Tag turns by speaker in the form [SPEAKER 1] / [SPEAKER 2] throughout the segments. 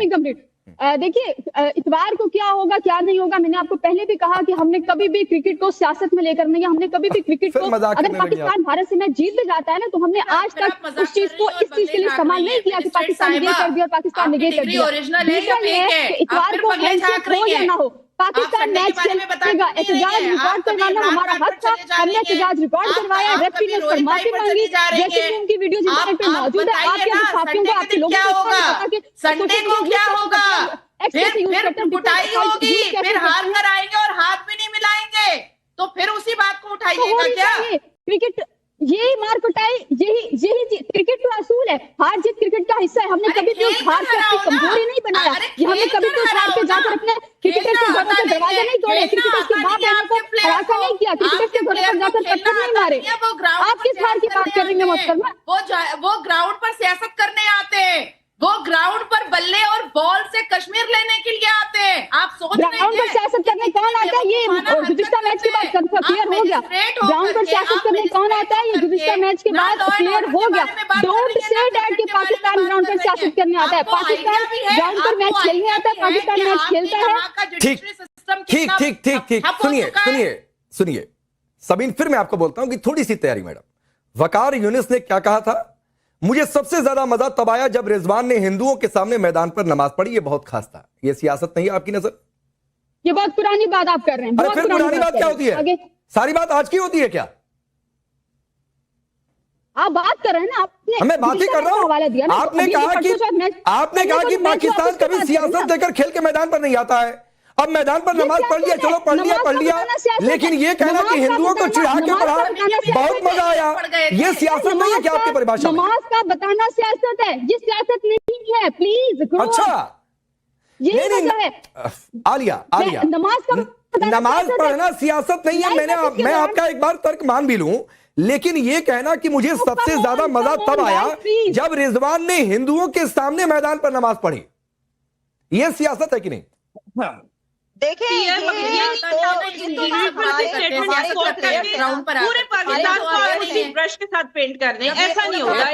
[SPEAKER 1] Complete. देखिए, इतवार को क्या होगा क्या नहीं होगा, मैंने आपको पहले भी कहा कि हमने कभी भी क्रिकेट को सियासत में लेकर नहीं, हमने कभी भी क्रिकेट को, अगर पाकिस्तान भारत से मैच जीत भी जाता है ना, तो हमने आज तक उस चीज को इस चीज के लिए इस्तेमाल नहीं किया कि पाकिस्तान ने ये कर दिया और पाकिस्तान ने ये कर दिया। दूसरा ये है कि इतवार को हैंडशेक हो या ना हो, पाकिस्तान मैच खेलेगा, एहतजाज रिकॉर्ड करवाना हमारा हक था, हमने एहतजाज रिकॉर्ड करवाया, रेफरी ने उस पर माफी मांगी, ड्रेसिंग रूम की वीडियोस इंटरनेट पे मौजूद है, आपके साथियों को, आपके लोगों को पता कि
[SPEAKER 2] संडे को क्या होगा, फिर कुटाई होगी, फिर हार कर आएंगे और हाथ भी नहीं मिलाएंगे, तो फिर उसी बात को उठाइएगा क्या?
[SPEAKER 1] क्रिकेट यही मार कुटाई, यही क्रिकेट का असूल है, हार जीत क्रिकेट का हिस्सा है। हमने कभी भी उस हार को अपनी कमजोरी नहीं बनाया, हमने कभी भी उस हार पे जाकर अपने क्रिकेटर के घरों के दरवाजे नहीं तोड़े, क्रिकेटर की मां बहनों को हरासा नहीं किया, क्रिकेटर के घरों पर जाकर पत्थर नहीं मारे। आप किस हार की बात कर रही हैं मोहतरमा?
[SPEAKER 2] वो ग्राउंड पर सियासत करने आते हैं, वो ग्राउंड पर बल्ले और बॉल से कश्मीर लेने के लिए आते हैं। आप सोच रहे हैं
[SPEAKER 1] ग्राउंड पर सियासत करने कौन आता है? ये गुज़िश्ता मैच के बाद क्लियर हो गया। ग्राउंड पर सियासत करने कौन आता है? ये गुज़िश्ता मैच के बाद क्लियर हो गया। डोंट से दैट कि पाकिस्तान ग्राउंड पर सियासत करने आता है। पाकिस्तान ग्राउंड पर मैच खेलने आता है, पाकिस्तान मैच खेलता है।
[SPEAKER 3] ठीक। सुनिए सबीन, फिर मैं आपको बोलता हूं कि थोड़ी सी तैयारी मैडम। वकार यूनिस ने क्या कहा था? मुझे सबसे ज्यादा मजा तब आया जब रिजवान ने हिंदुओं के सामने मैदान पर नमाज पढ़ी, ये बहुत खास था। ये सियासत नहीं है आपकी नजर?
[SPEAKER 1] ये बहुत पुरानी बात आप कर रहे हैं।
[SPEAKER 3] अरे फिर पुरानी बात क्या होती है? सारी बात आज की होती है क्या?
[SPEAKER 1] आप बात कर रहे हैं ना, आपने,
[SPEAKER 3] मैं बात ही कर रहा हूं। आपने कहा कि पाकिस्तान कभी सियासत लेकर खेल के मैदान पर नहीं आता है। अब मैदान पर नमाज पढ़ लिया, चलो पढ़ लिया, लेकिन ये कहना कि हिंदुओं को चिढ़ा के पढ़ा, बहुत मजा आया, ये सियासत नहीं है क्या आपकी परिभाषा में?
[SPEAKER 1] नमाज का बताना सियासत है, ये सियासत नहीं है, प्लीज।
[SPEAKER 3] अच्छा,
[SPEAKER 1] ये नहीं है
[SPEAKER 3] आलिया, नमाज पढ़ना सियासत नहीं है। मैं आपका एक बार तर्क मान भी लूं, लेकिन ये कहना कि मुझे सबसे ज्यादा मजा तब आया जब रिजवान ने हिंदुओं के सामने मैदान पर नमाज पढ़ी, ये सियासत है कि नहीं?
[SPEAKER 4] देखिए,
[SPEAKER 5] पूरे पाकिस्तान को उसी ब्रश के साथ पेंट कर दें, ऐसा नहीं होगा।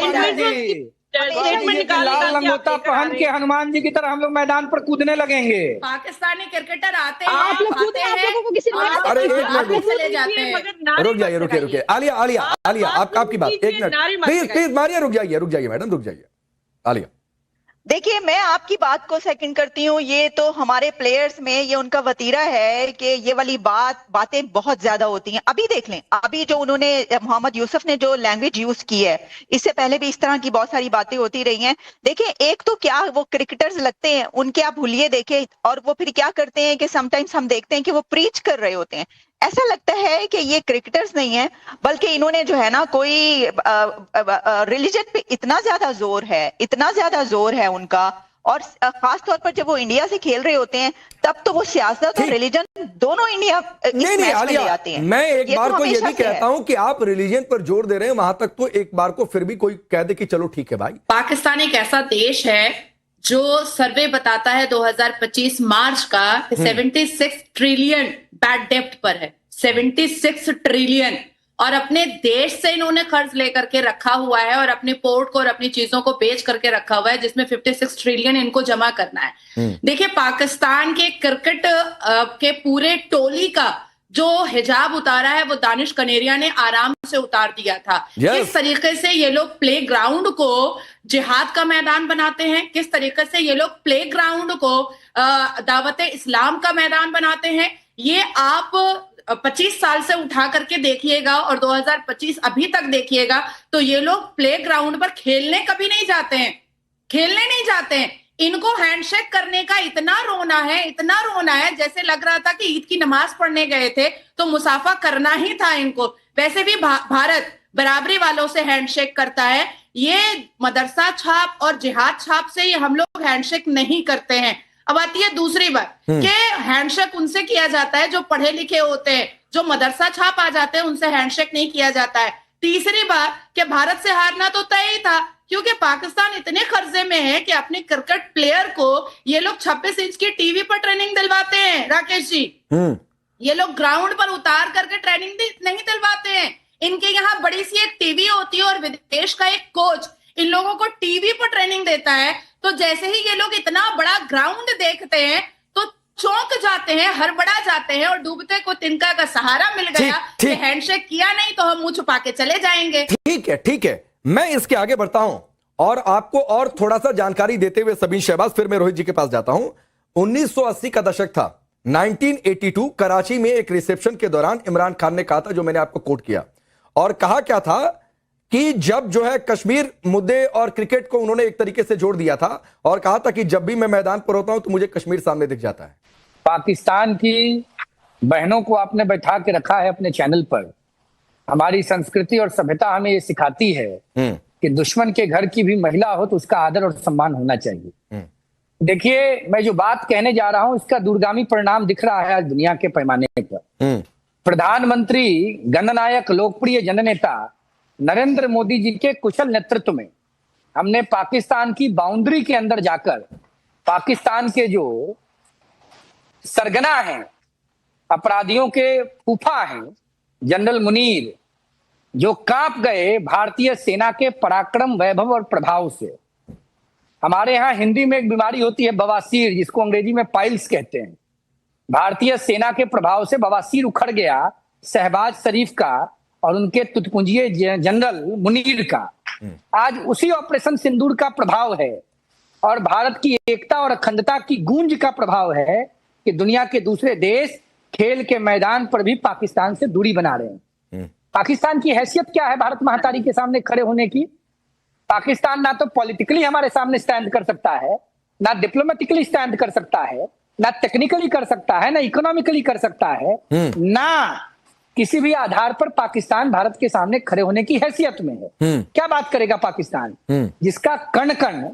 [SPEAKER 6] लाल लंगोटा पहन के हनुमान जी की तरह हम लोग मैदान पर कूदने लगेंगे।
[SPEAKER 2] पाकिस्तानी क्रिकेटर आते हैं,
[SPEAKER 1] आप लोग कूदे, आप लोगों को किसी ने
[SPEAKER 3] अरे चले जाते हैं। रुक जाइए, रुकिए आलिया, आपकी बात एक मिनट प्लीज मारिया, रुक जाइए मैडम, रुक जाइए आलिया।
[SPEAKER 4] देखिए, मैं आपकी बात को सेकंड करती हूँ। ये तो हमारे प्लेयर्स में ये उनका वतीरा है कि ये वाली बातें बहुत ज्यादा होती हैं। अभी देख लें, अभी जो उन्होंने मोहम्मद यूसुफ ने जो लैंग्वेज यूज की है, इससे पहले भी इस तरह की बहुत सारी बातें होती रही हैं। देखिए, एक तो क्या वो क्रिकेटर्स लगते हैं, उनके आप हुलिये देखें, और वो फिर क्या करते हैं कि समटाइम्स हम देखते हैं कि वो प्रीच कर रहे होते हैं। ऐसा लगता है कि ये क्रिकेटर्स नहीं है, बल्कि इन्होंने जो है ना कोई रिलीजन पे इतना ज्यादा जोर है उनका, और खास तौर पर जब वो इंडिया से खेल रहे होते हैं तब तो वो सियासत और रिलीजन दोनों इंडिया
[SPEAKER 3] नहीं आलिया, मैं एक बार को ये भी कहता हूं कि आप रिलीजन पर जोर दे रहे हैं, वहां तक तो एक बार को फिर भी कोई कह दे कि चलो ठीक है भाई।
[SPEAKER 2] पाकिस्तान एक ऐसा देश है जो सर्वे बताता है 2025 मार्च का 76 ट्रिलियन बैड डेप्ट पर है, 76 ट्रिलियन, और अपने देश से इन्होंने कर्ज लेकर के रखा हुआ है और अपने पोर्ट को और अपनी चीजों को बेच करके रखा हुआ है, जिसमें 56 ट्रिलियन इनको जमा करना है। देखिए, पाकिस्तान के क्रिकेट के पूरे टोली का जो हिजाब उतारा है वो दानिश कनेरिया ने आराम से उतार दिया था। किस तरीके से ये लोग प्ले ग्राउंड को जिहाद का मैदान बनाते हैं, किस तरीके से ये लोग प्ले ग्राउंड को दावत इस्लाम का मैदान बनाते हैं, ये आप 25 साल से उठा करके देखिएगा और 2025 अभी तक देखिएगा, तो ये लोग प्ले ग्राउंड पर खेलने कभी नहीं जाते हैं। इनको हैंडशेक करने का इतना रोना है जैसे लग रहा था कि ईद की नमाज पढ़ने गए थे तो मुसाफा करना ही था इनको। वैसे भी भारत बराबरी वालों से हैंडशेक करता है, ये मदरसा छाप और जिहाद छाप से ये हम लोग हैंडशेक नहीं करते हैं। अब आती है दूसरी बात कि हैंडशेक उनसे किया जाता है जो पढ़े लिखे होते हैं, जो मदरसा छाप आ जाते हैं उनसे हैंडशेक नहीं किया जाता है। तीसरी बात कि भारत से हारना तो तय ही था, क्योंकि पाकिस्तान इतने कर्जे में है कि अपने क्रिकेट प्लेयर को ये लोग 26 इंच की टीवी पर ट्रेनिंग दिलवाते हैं। राकेश जी, ये लोग ग्राउंड पर उतार करके ट्रेनिंग नहीं दिलवाते हैं। इनके यहाँ बड़ी सी एक टीवी होती है और विदेश का एक कोच इन लोगों को टीवी पर ट्रेनिंग देता है। तो जैसे ही ये लोग इतना बड़ा ग्राउंड देखते हैं तो चौंक जाते हैं, हड़बड़ा जाते हैं और डूबते को तिनका का सहारा मिल गया कि हैंडशेक किया नहीं तो हम मुंह छुपा के चले जाएंगे।
[SPEAKER 3] ठीक है, ठीक है, मैं इसके आगे बढ़ता हूं और आपको और थोड़ा सा जानकारी देते हुए सबीन शहबाज, फिर मैं रोहित जी के पास जाता हूं। 1980 का दशक था, 1982 कराची में एक रिसेप्शन के दौरान इमरान खान ने कहा था, जो मैंने आपको कोट किया, और कहा क्या था कि जब जो है कश्मीर मुद्दे और क्रिकेट को उन्होंने एक तरीके से जोड़ दिया था और कहा था कि जब भी मैं मैदान पर होता हूं तो मुझे कश्मीर सामने दिख जाता है।
[SPEAKER 6] पाकिस्तान की बहनों को आपने बैठा के रखा है अपने चैनल पर। हमारी संस्कृति और सभ्यता हमें ये सिखाती है कि दुश्मन के घर की भी महिला हो तो उसका आदर और सम्मान होना चाहिए। देखिए, मैं जो बात कहने जा रहा हूं इसका दूरगामी परिणाम दिख रहा है आज दुनिया के पैमाने पर। प्रधानमंत्री, गणनायक, लोकप्रिय जननेता नरेंद्र मोदी जी के कुशल नेतृत्व में हमने पाकिस्तान की बाउंड्री के अंदर जाकर पाकिस्तान के जो सरगना हैं, अपराधियों के फूफा हैं, जनरल मुनीर, जो कांप गए भारतीय सेना के पराक्रम, वैभव और प्रभाव से। हमारे यहाँ हिंदी में एक बीमारी होती है बवासीर, जिसको अंग्रेजी में पाइल्स कहते हैं। भारतीय सेना के प्रभाव से बवासीर उखड़ गया शहबाज शरीफ का और उनके तुतपुंजिए जनरल मुनीर का। आज उसी ऑपरेशन सिंदूर का प्रभाव है और भारत की एकता और अखंडता की गूंज का प्रभाव है कि दुनिया के दूसरे देश खेल के मैदान पर भी पाकिस्तान से दूरी बना रहे हैं। पाकिस्तान की हैसियत क्या है भारत महातारी के सामने खड़े होने की? पाकिस्तान ना तो पॉलिटिकली हमारे सामने स्टैंड कर सकता है, ना डिप्लोमेटिकली स्टैंड कर सकता है, ना टेक्निकली कर सकता है, ना इकोनॉमिकली कर सकता है, ना किसी भी आधार पर पाकिस्तान भारत के सामने खड़े होने की हैसियत में है। क्या बात करेगा पाकिस्तान, जिसका कण कण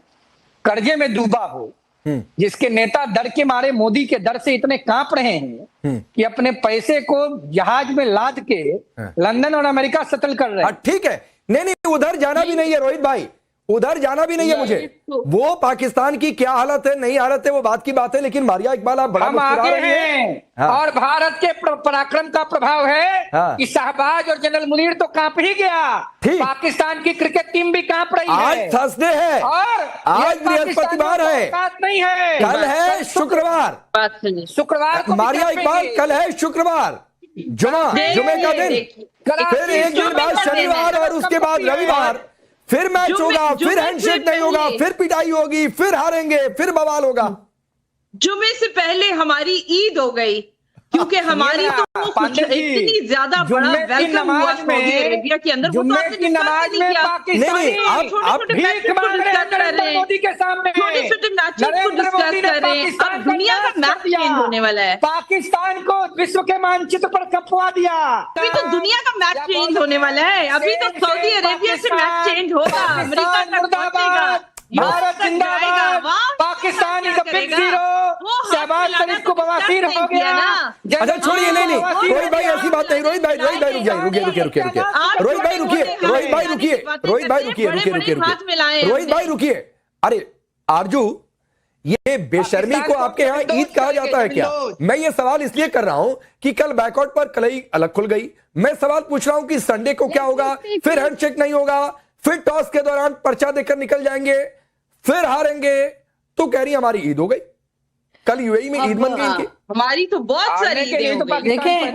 [SPEAKER 6] कर्जे में डूबा हो, जिसके नेता डर के मारे मोदी के डर से इतने कांप रहे हैं कि अपने पैसे को जहाज में लाद के लंदन और अमेरिका सेटल कर रहे हैं।
[SPEAKER 3] ठीक है, नहीं, उधर जाना भी नहीं है रोहित भाई, उधर जाना भी नहीं है मुझे। वो पाकिस्तान की क्या हालत है, नहीं हालत है, वो बात की बात है, लेकिन मारिया इकबाल आप बड़ा
[SPEAKER 6] आगे हैं। हाँ। और भारत के पराक्रम का प्रभाव है कि शहबाज और जनरल मुनीर तो कांप ही गया, पाकिस्तान की क्रिकेट टीम भी कांप रही है।
[SPEAKER 3] आज थर्सडे है और आज बृहस्पतिवार है,
[SPEAKER 6] नहीं है,
[SPEAKER 3] कल है शुक्रवार,
[SPEAKER 6] शुक्रवार
[SPEAKER 3] मारिया इकबाल कल है शुक्रवार, जुमे का दिन, फिर एक दिन बाद शनिवार और उसके बाद रविवार, फिर मैच होगा, फिर हैंडशेक नहीं होगा, फिर पिटाई होगी, फिर हारेंगे, फिर बवाल होगा।
[SPEAKER 5] जुमे से पहले हमारी ईद हो गई, क्योंकि हमारी तो इतनी ज्यादा बड़ा वेलकम हुआ सऊदी अरेबिया के अंदर।
[SPEAKER 6] जुम्मे की नमाज में पाकिस्तानी
[SPEAKER 5] छोटे-छोटे मैच को डिस्कस कर रहे हैं,
[SPEAKER 6] मोदी के सामने
[SPEAKER 5] छोटे-छोटे मैचेस को डिस्कस कर रहे हैं। अब दुनिया का मैच चेंज होने वाला है,
[SPEAKER 6] पाकिस्तान को विश्व के मानचित्र पर कपवा दिया।
[SPEAKER 5] अभी तो दुनिया का मैच चेंज होने वाला है, अभी तो सऊदी अरेबिया से मैच चेंज होगा, अमेरिका तक पहुंचेगा,
[SPEAKER 6] भारत जिंदाबाद, Pakistan is a big hero. Shahbaz Sharif को बवासीर हो गया।
[SPEAKER 3] अच्छा छोड़िए, नहीं रोहित भाई ऐसी बात नहीं, रोहित भाई रुकिए, रोहित भाई रुकिए। अरे आरजू, ये बेशर्मी को आपके यहाँ ईद कहा जाता है क्या? मैं ये सवाल इसलिए कर रहा हूं कि कल बैकआउट पर कलई अलग खुल गई। मैं सवाल पूछ रहा हूं कि संडे को क्या होगा, फिर हैंडशेक नहीं होगा, फिर टॉस के दौरान पर्चा देकर निकल जाएंगे, फिर हारेंगे, तो कह रही हमारी ईद हो गई। कल यूएई में ईद बन गई इनकी,
[SPEAKER 5] हमारी तो बहुत सारी ईदें हो गई।
[SPEAKER 7] देखें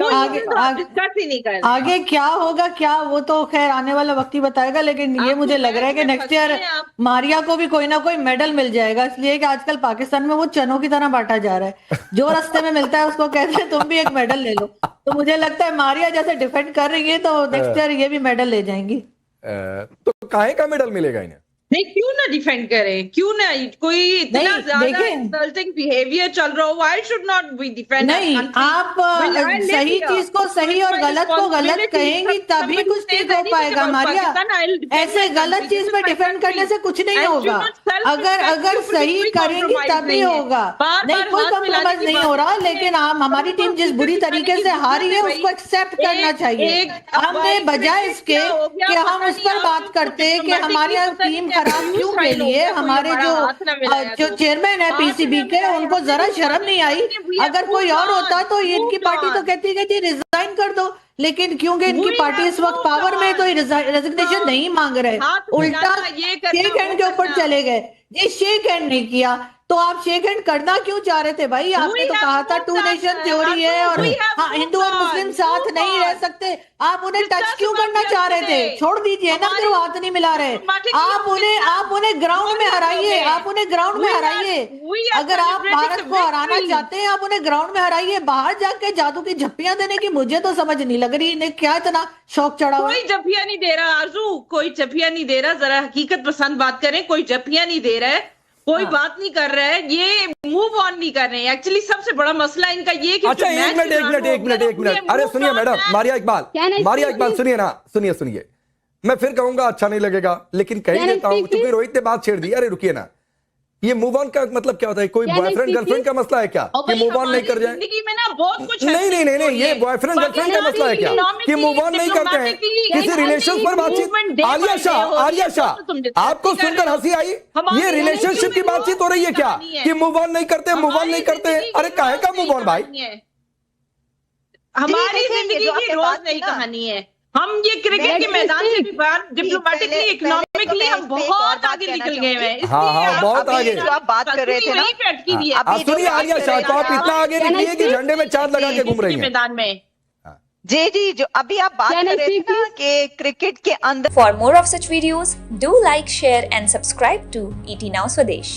[SPEAKER 7] आगे क्या होगा, क्या वो तो खैर आने वाला वक्त ही बताएगा, लेकिन ये मुझे लग रहा है कि नेक्स्ट ईयर मारिया को भी कोई ना कोई मेडल मिल जाएगा, इसलिए कि आजकल पाकिस्तान में वो चनों की तरह बांटा जा रहा है, जो रास्ते में मिलता है उसको कहते हैं तुम भी एक मेडल ले लो। तो मुझे लगता है मारिया जैसे डिफेंड कर रही है तो नेक्स्ट ईयर ये भी मेडल ले जाएंगी।
[SPEAKER 3] तो काहे का मेडल मिलेगा इन्हें?
[SPEAKER 5] नहीं, क्यों ना डिफेंड करें, क्यों ना, कोई इतना ज्यादा इंसल्टिंग बिहेवियर चल रहा हो, why should not be defend?
[SPEAKER 7] नहीं, आप सही चीज को सही और गलत को गलत कहेंगी तभी कुछ ठीक हो पाएगा मारिया। ऐसे गलत चीज पे डिफेंड करने से कुछ नहीं होगा, अगर सही करेंगी तभी होगा। नहीं, कोई कॉम्प्रोमाइज नहीं हो रहा, लेकिन हमारी टीम जिस बुरी तरीके से हारी है उसको एक्सेप्ट करना चाहिए। हमने बजाय इसके कि हम उस पर बात करते कि हमारी टीम खराब क्यों खेली है, हमारे जो चेयरमैन है पीसीबी के, उनको जरा शर्म नहीं आई। अगर कोई और होता तो इनकी पार्टी तो कहती है कि रिजाइन कर दो, लेकिन क्योंकि इनकी पार्टी इस वक्त पावर में तो रेजिग्नेशन नहीं मांग रहे, उल्टा शेक हैंड के ऊपर चले गए। ये शेक हैंड नहीं किया, तो आप शेक हैंड करना क्यों चाह रहे थे भाई? आपने तो कहा था 2 नेशन थ्योरी है और हाँ, हिंदू और मुस्लिम साथ नहीं रह सकते। आप उन्हें टच क्यों करना चाह रहे थे? छोड़ दीजिए ना, फिर वो हाथ नहीं मिला रहे। आप उन्हें ग्राउंड में हराइए, आप उन्हें ग्राउंड में हराइए। अगर आप भारत को हराना चाहते हैं, आप उन्हें ग्राउंड में हराइए। बाहर जाके जादू की झप्पियां देने की मुझे तो समझ नहीं लग रही, इन्हें क्या इतना शौक चढ़ा हुआ?
[SPEAKER 5] कोई झप्पियां नहीं दे रहा आरजू, कोई झप्पियां नहीं दे रहा। जरा हकीकत पसंद बात करें, कोई झप्पियां नहीं दे रहा है, कोई बात नहीं कर रहा है, ये मूव ऑन नहीं कर रहे हैं। एक्चुअली सबसे बड़ा मसला इनका ये कि
[SPEAKER 3] अच्छा एक मिनट अरे सुनिए मैडम, मारिया इकबाल सुनिए ना, सुनिए मैं फिर कहूंगा अच्छा नहीं लगेगा, लेकिन कह ही देता हूं क्योंकि रोहित ने बात छेड़ दी। अरे रुकिए ना, ये मूव ऑन का मतलब क्या होता है? कोई बॉयफ्रेंड गर्लफ्रेंड का मसला है क्या कि मूव ऑन नहीं कर जाए?
[SPEAKER 5] जिंदगी में ना बहुत कुछ
[SPEAKER 3] नहीं, ये बॉयफ्रेंड गर्लफ्रेंड का मसला है क्या कि मूव ऑन नहीं करते हैं? किसी रिलेशन पर बातचीत? आलिया शाह आपको सुनकर हंसी आई? ये रिलेशनशिप की बातचीत हो रही है क्या कि मूव ऑन नहीं करते, मूव ऑन नहीं करते? अरे काहे का मूव ऑन भाई?
[SPEAKER 5] हमारी जिंदगी की रोज नई कहानी है। हम ये क्रिकेट के मैदान से भी बाहर डिप्लोमेटिकली, इकोनॉमिकली हम बहुत आगे निकल गए हैं।
[SPEAKER 3] हाँ, बहुत आगे।
[SPEAKER 4] जो आप बात कर रहे थे ना,
[SPEAKER 3] सुनिए आलिया शाह को, आप इतना आगे निकली है कि झंडे में चांद लगा के घूम रही हैं
[SPEAKER 5] मैदान में।
[SPEAKER 4] जी जो अभी आप बात कर रहे थे ना कि क्रिकेट के अंदर।
[SPEAKER 8] For more of such videos, do like, share and subscribe to ET Now Swadesh.